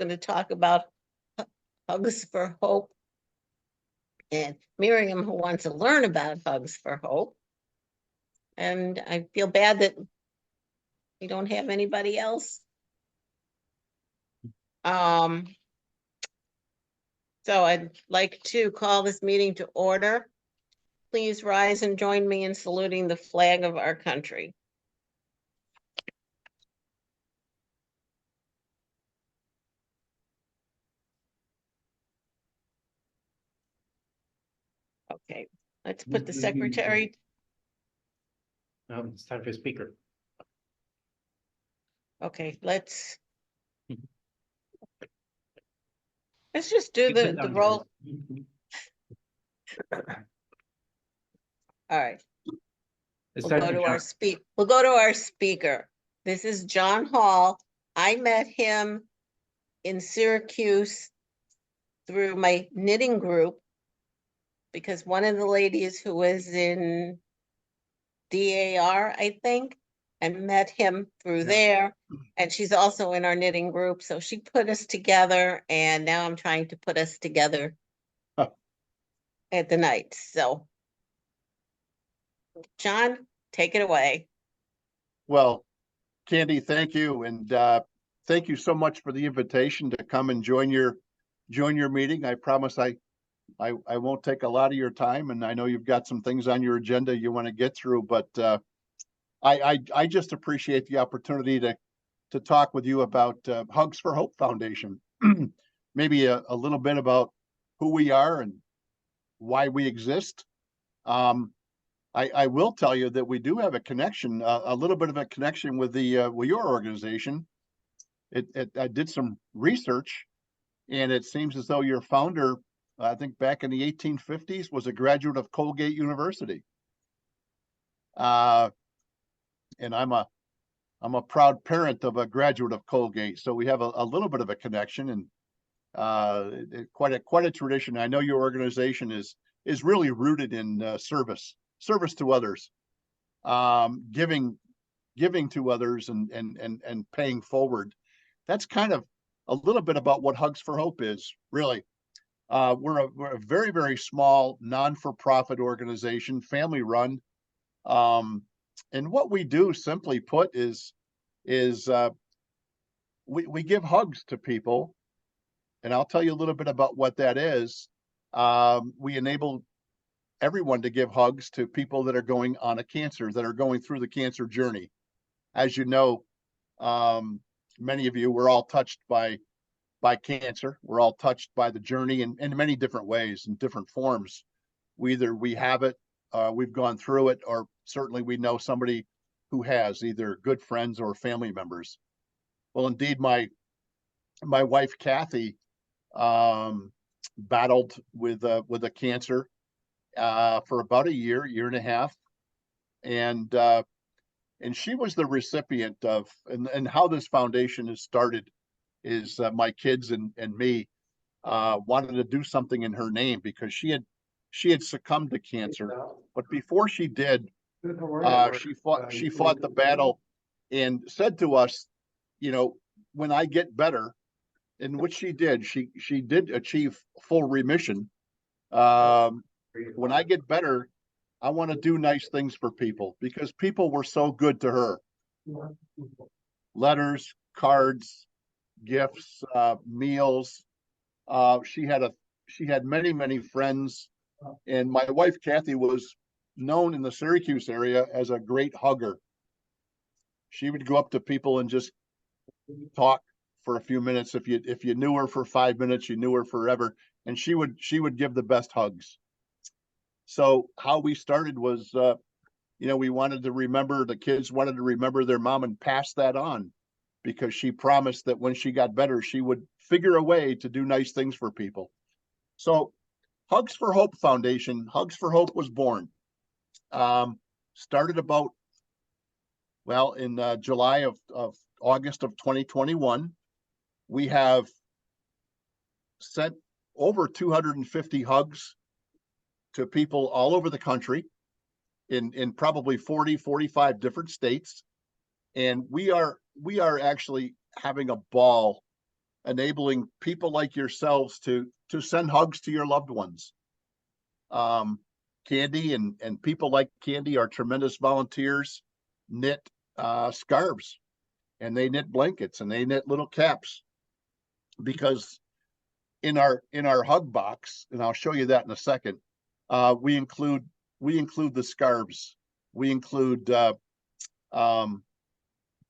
going to talk about Hugs for Hope, and Miriam, who wants to learn about Hugs for Hope. And I feel bad that we don't have anybody else. So I'd like to call this meeting to order. Please rise and join me in saluting the flag of our country. Okay, let's put the secretary. It's time for a speaker. Okay, let's just do the roll. All right. We'll go to our speaker. This is John Hall. I met him in Syracuse through my knitting group because one of the ladies who was in DAR, I think, and met him through there. And she's also in our knitting group. So she put us together, and now I'm trying to put us together at the night. So John, take it away. Well, Candy, thank you. And thank you so much for the invitation to come and join your meeting. I promise I won't take a lot of your time, and I know you've got some things on your agenda you want to get through, but I just appreciate the opportunity to talk with you about Hugs for Hope Foundation. Maybe a little bit about who we are and why we exist. I will tell you that we do have a connection, a little bit of a connection with your organization. I did some research, and it seems as though your founder, I think back in the 1850s, was a graduate of Colgate University. And I'm a proud parent of a graduate of Colgate, so we have a little bit of a connection, and quite a tradition. I know your organization is really rooted in service to others, giving to others, and paying forward. That's kind of a little bit about what Hugs for Hope is, really. We're a very, very small non-for-profit organization, family run. And what we do, simply put, is we give hugs to people, and I'll tell you a little bit about what that is. We enable everyone to give hugs to people that are going through the cancer journey. As you know, many of you, we're all touched by cancer. We're all touched by the journey in many different ways, in different forms. Either we have it, we've gone through it, or certainly we know somebody who has, either good friends or family members. Well, indeed, my wife Kathy battled with a cancer for about a year and a half, and she was the recipient of, and how this foundation has started is my kids and me wanted to do something in her name, because she had succumbed to cancer, but before she did, she fought the battle and said to us, when I get better, and which she did, she did achieve full remission. When I get better, I want to do nice things for people, because people were so good to her. Letters, cards, gifts, meals. She had many, many friends, and my wife Kathy was known in the Syracuse area as a great hugger. She would go up to people and just talk for a few minutes. If you knew her for 5 minutes, you knew her forever, and she would give the best hugs. So how we started was, we wanted to remember, the kids wanted to remember their mom and pass that on, because she promised that when she got better, she would figure a way to do nice things for people. So Hugs for Hope Foundation, Hugs for Hope was born. Started about, in July of August of 2021. We have sent over 250 hugs to people all over the country in probably 45 different states. And we are actually having a ball enabling people like yourselves to send hugs to your loved ones. Candy and people like Candy are tremendous volunteers, knit scarves, and they knit blankets, and they knit little caps, because in our hug box, and I'll show you that in a second, we include the scarves. We include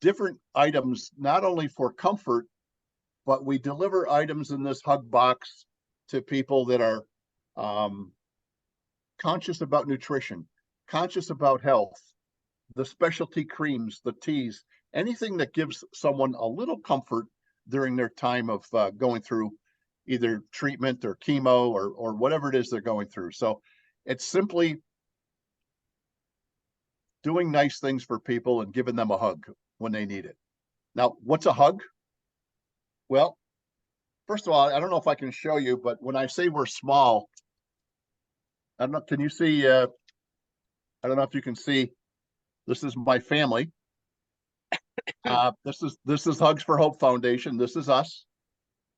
different items, not only for comfort, but we deliver items in this hug box to people that are conscious about nutrition, conscious about health, the specialty creams, the teas, anything that gives someone a little comfort during their time of going through either treatment or chemo or whatever it is they're going through. So it's simply doing nice things for people and giving them a hug when they need it. Now, what's a hug? Well, first of all, I don't know if I can show you, but when I say we're small, I don't know, can you see, I don't know if you can see, this is my family. This is Hugs for Hope Foundation. This is us.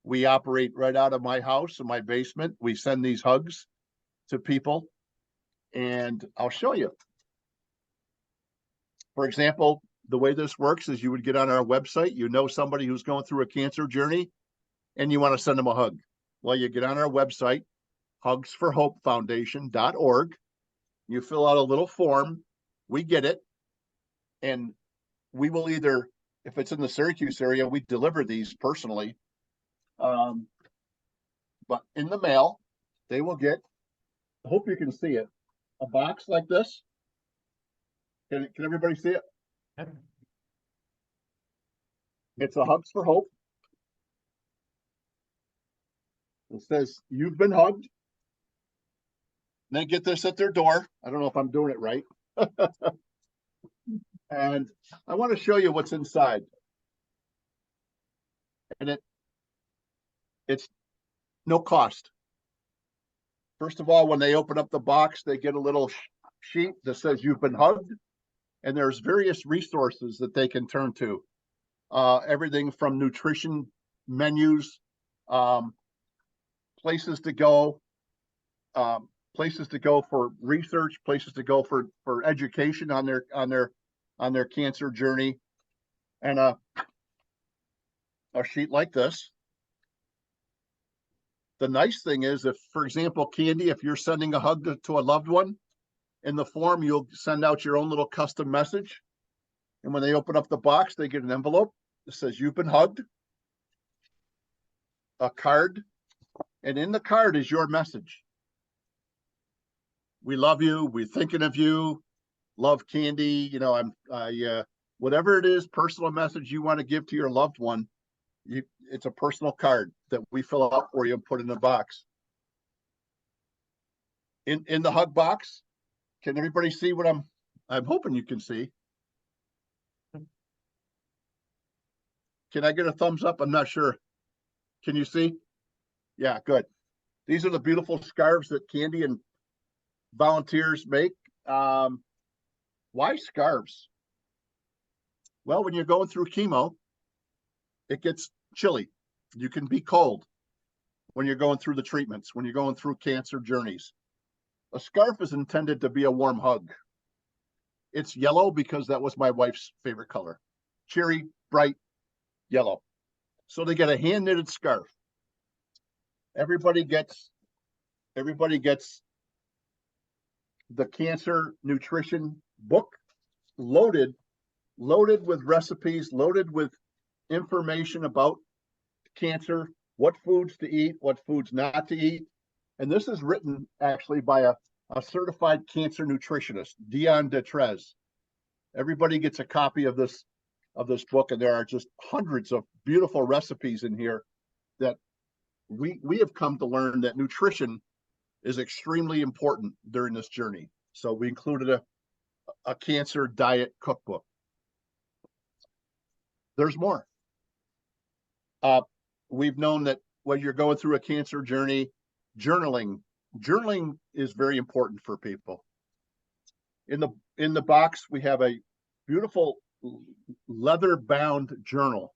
We operate right out of my house in my basement. We send these hugs to people, and I'll show you. For example, the way this works is you would get on our website, you know somebody who's going through a cancer journey, and you want to send them a hug. Well, you get on our website, hugsforhopefoundation.org. You fill out a little form, we get it, and we will either, if it's in the Syracuse area, we deliver these personally. But in the mail, they will get, I hope you can see it, a box like this. Can everybody see it? It's a Hugs for Hope. It says, "You've been hugged." And they get this at their door. I don't know if I'm doing it right. And I want to show you what's inside. And it's no cost. First of all, when they open up the box, they get a little sheet that says you've been hugged. And there's various resources that they can turn to. Everything from nutrition menus, places to go for research, places to go for education on their cancer journey, and a sheet like this. The nice thing is, if, for example, Candy, if you're sending a hug to a loved one, in the form, you'll send out your own little custom message. And when they open up the box, they get an envelope that says you've been hugged, a card, and in the card is your message. We love you. We're thinking of you. Love, Candy. You know, whatever it is, personal message you want to give to your loved one, it's a personal card that we fill out for you and put in a box. In the hug box, can everybody see what I'm hoping you can see? Can I get a thumbs up? I'm not sure. Can you see? Yeah, good. These are the beautiful scarves that Candy and volunteers make. Why scarves? Well, when you're going through chemo, it gets chilly. You can be cold when you're going through the treatments, when you're going through cancer journeys. A scarf is intended to be a warm hug. It's yellow because that was my wife's favorite color. Cheery, bright yellow. So they get a hand knitted scarf. Everybody gets the cancer nutrition book loaded with recipes, loaded with information about cancer, what foods to eat, what foods not to eat. And this is written actually by a certified cancer nutritionist, Dion Detrez. Everybody gets a copy of this book, and there are just hundreds of beautiful recipes in here that we have come to learn that nutrition is extremely important during this journey. So we included a cancer diet cookbook. There's more. We've known that when you're going through a cancer journey, journaling is very important for people. In the box, we have a beautiful leather bound journal.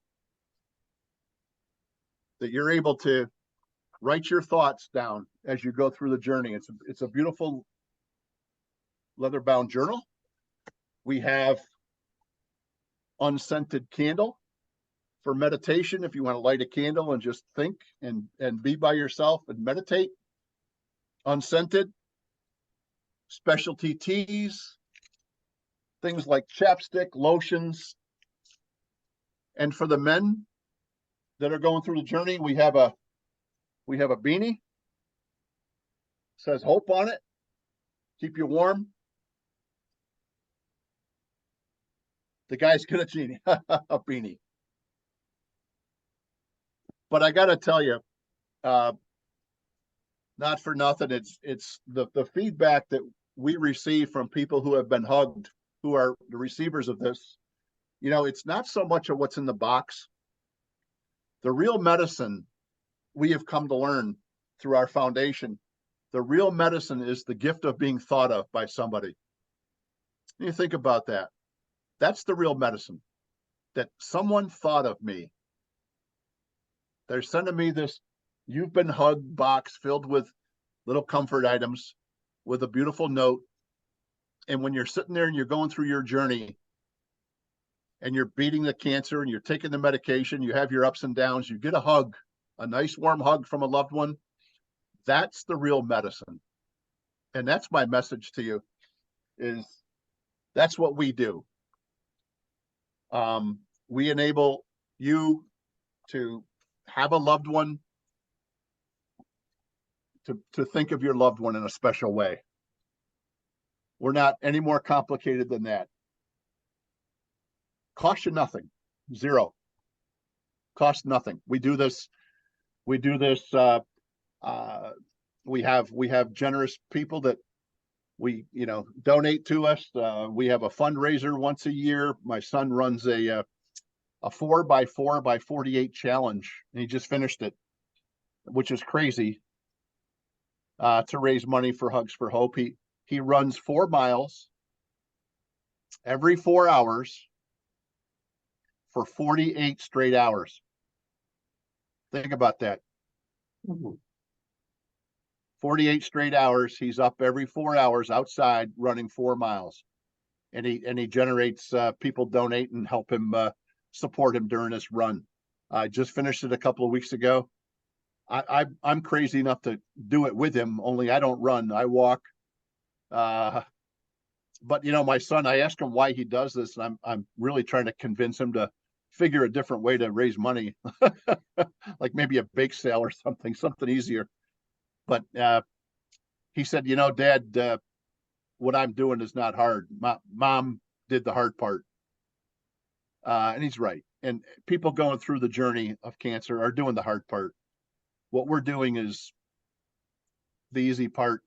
that you're able to write your thoughts down as you go through the journey. It's a beautiful leather-bound journal. We have unscented candle for meditation. If you want to light a candle and just think and be by yourself and meditate. Unscented. Specialty teas, things like chapstick, lotions. And for the men that are going through the journey, we have a beanie. It says hope on it. Keep you warm. The guy's gonna genie a beanie. But I gotta tell you, not for nothing, it's the feedback that we receive from people who have been hugged, who are the receivers of this. You know, it's not so much of what's in the box. The real medicine, we have come to learn through our foundation, the real medicine is the gift of being thought of by somebody. You think about that. That's the real medicine, that someone thought of me. They're sending me this You've Been Hugged box filled with little comfort items with a beautiful note. And when you're sitting there and you're going through your journey and you're beating the cancer and you're taking the medication, you have your ups and downs, you get a hug, a nice warm hug from a loved one. That's the real medicine. And that's my message to you, is that's what we do. We enable you to have a loved one, to think of your loved one in a special way. We're not any more complicated than that. Cost you nothing. Zero. Cost nothing. We do this. We have generous people that donate to us. We have a fundraiser once a year. My son runs a 4x4x48 challenge, and he just finished it, which is crazy, to raise money for Hugs for Hope. He runs 4 miles every 4 hours for 48 straight hours. Think about that. 48 straight hours. He's up every 4 hours outside running 4 miles, and he generates people donate and help him support him during this run. I just finished it a couple of weeks ago. I'm crazy enough to do it with him, only I don't run. I walk. But my son, I asked him why he does this, and I'm really trying to convince him to figure a different way to raise money, like maybe a bake sale or something easier. But he said, Dad, what I'm doing is not hard. Mom did the hard part. And he's right. And people going through the journey of cancer are doing the hard part. What we're doing is the easy part.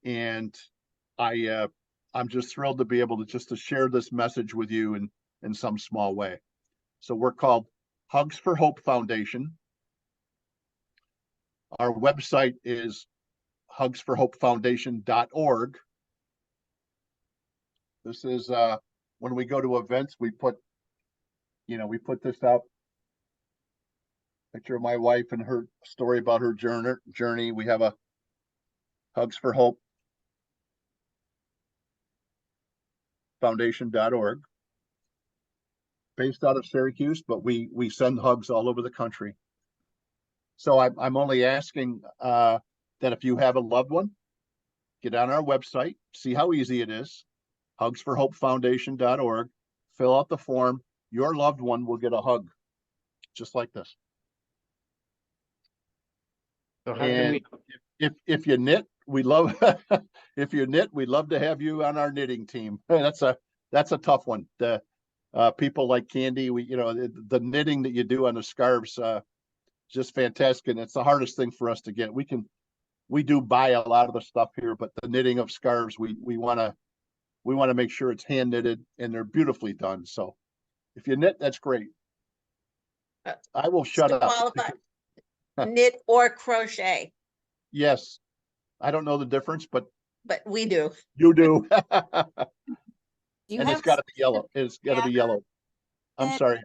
And I'm just thrilled to be able to share this message with you in some small way. So we're called Hugs for Hope Foundation. Our website is hugsforhopefoundation.org. This is when we go to events, we put this out. Picture of my wife and her story about her journey. We have a Hugs for Hope Foundation.org, based out of Syracuse, but we send hugs all over the country. So I'm only asking that if you have a loved one, get on our website, see how easy it is, hugsforhopefoundation.org, fill out the form. Your loved one will get a hug, just like this. So and if you knit, we love if you knit, we'd love to have you on our knitting team. That's a tough one. The people like Candy, the knitting that you do on the scarves, just fantastic, and it's the hardest thing for us to get. We do buy a lot of the stuff here, but the knitting of scarves, we want to make sure it's hand knitted and they're beautifully done. So if you knit, that's great. I will shut up. Knit or crochet. Yes. I don't know the difference, but we do. You do. And it's got to be yellow. It's got to be yellow. I'm sorry.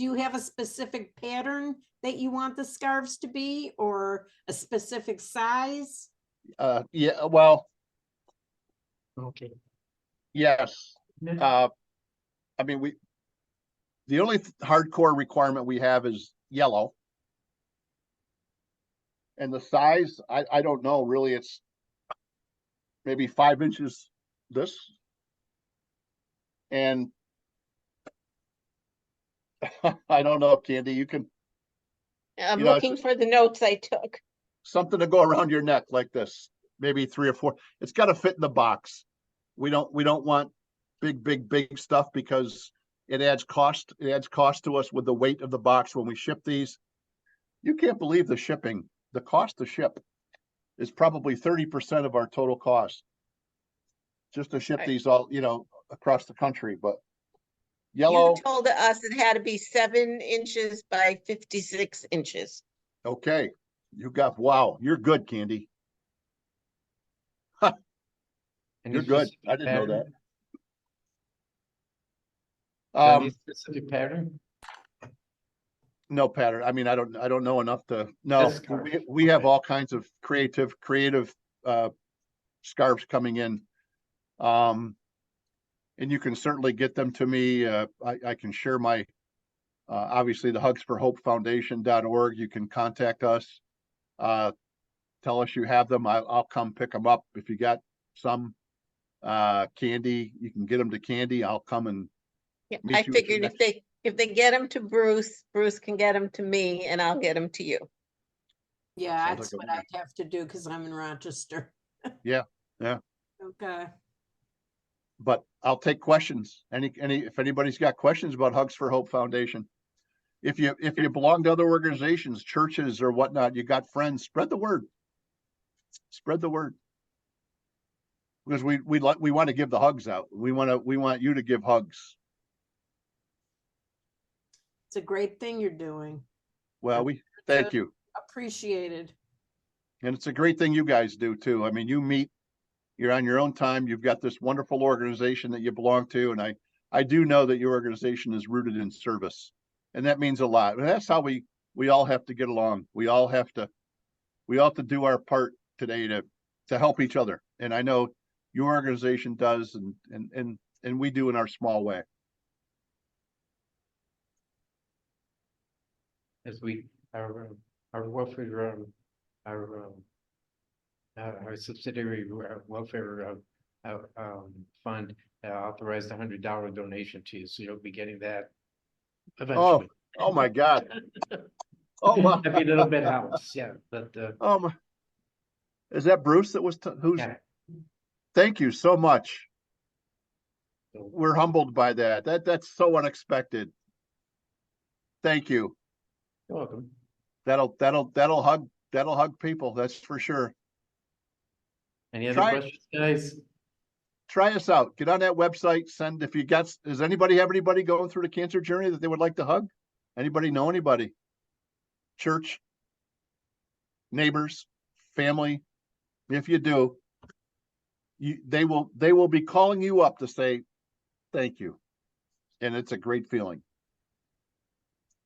do you have a specific pattern that you want the scarves to be, or a specific size? Yeah, well, Okay. yes. Yeah. I mean, the only hardcore requirement we have is yellow. And the size, I don't know, really, it's maybe 5 inches this. And I don't know, Candy, you can, I'm You know, looking for the notes I took. something to go around your neck like this, maybe 3 or 4. It's got to fit in the box. We don't want big stuff because it adds cost. It adds cost to us with the weight of the box when we ship these. You can't believe the shipping. The cost to ship is probably 30% of our total cost. Just to ship Right. these all, across the country, but yellow, You told us it had to be 7 inches by 56 inches. okay. Wow, you're good, Candy. Any You're good. specific I didn't know pattern? that. Any specific pattern? No pattern. I mean, I don't know enough to, no, Just scarf. we have Okay. all kinds of creative scarves coming in. And you can certainly get them to me. I can share my, obviously the hugsforhopefoundation.org. You can contact us. Tell us you have them. I'll come pick them up. If you got some, Candy, you can get them to Candy. I'll come and Yeah, meet I you at your figured next- if they get them to Bruce, Bruce can get them to me and I'll get them to you. Yeah, Sounds that's like a what I'd have to do because I'm in Rochester. Yeah. Okay. But I'll take questions. If anybody's got questions about Hugs for Hope Foundation, if you belong to other organizations, churches or whatnot, you got friends, spread the word. Spread the word. Because we want to give the hugs out. We want you to give hugs. It's a great thing you're doing. Well, thank you. Appreciated. And it's a great thing you guys do too. I mean, you're on your own time. You've got this wonderful organization that you belong to. And I do know that your organization is rooted in service. And that means a lot. And that's how we all have to get along. We all have to do our part today to help each other. And I know your organization does, and we do in our small way. As our welfare, our subsidiary welfare fund authorized $100 donation to you, so you'll be getting that eventually. Oh my God. Oh, wow. Every little bit helps, yeah, but Is that Bruce that was, who's, yeah. thank you so much. So, We're humbled by that. That's so unexpected. Thank you. you're welcome. That'll hug people. That's for sure. Any other questions, guys? Try us out. Get on that website. Does anybody have anybody going through the cancer journey that they would like to hug? Anybody know anybody? Church, neighbors, family. If you do, they will be calling you up to say thank you. And it's a great feeling.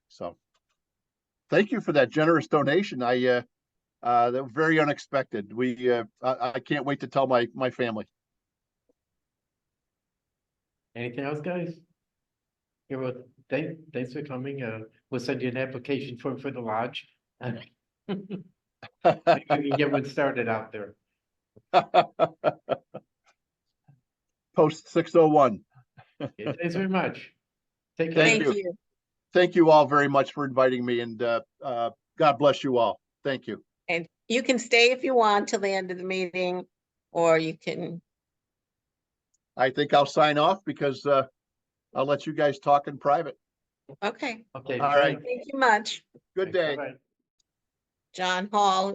So thank you for that generous donation. That was very unexpected. I can't wait to tell my family. Anything else, guys? Yeah, well, thanks for coming. We'll send you an application for the lodge. We can get one started out there. Post 601. Yeah, thanks very much. Take care. Thank Thank you. you. Thank you all very much for inviting me, and God bless you all. Thank you. And you can stay if you want till the end of the meeting, or you can, I think I'll sign off because I'll let you guys talk in private. okay. Okay. All right. Thank you much. Good day. Bye-bye. John Hall.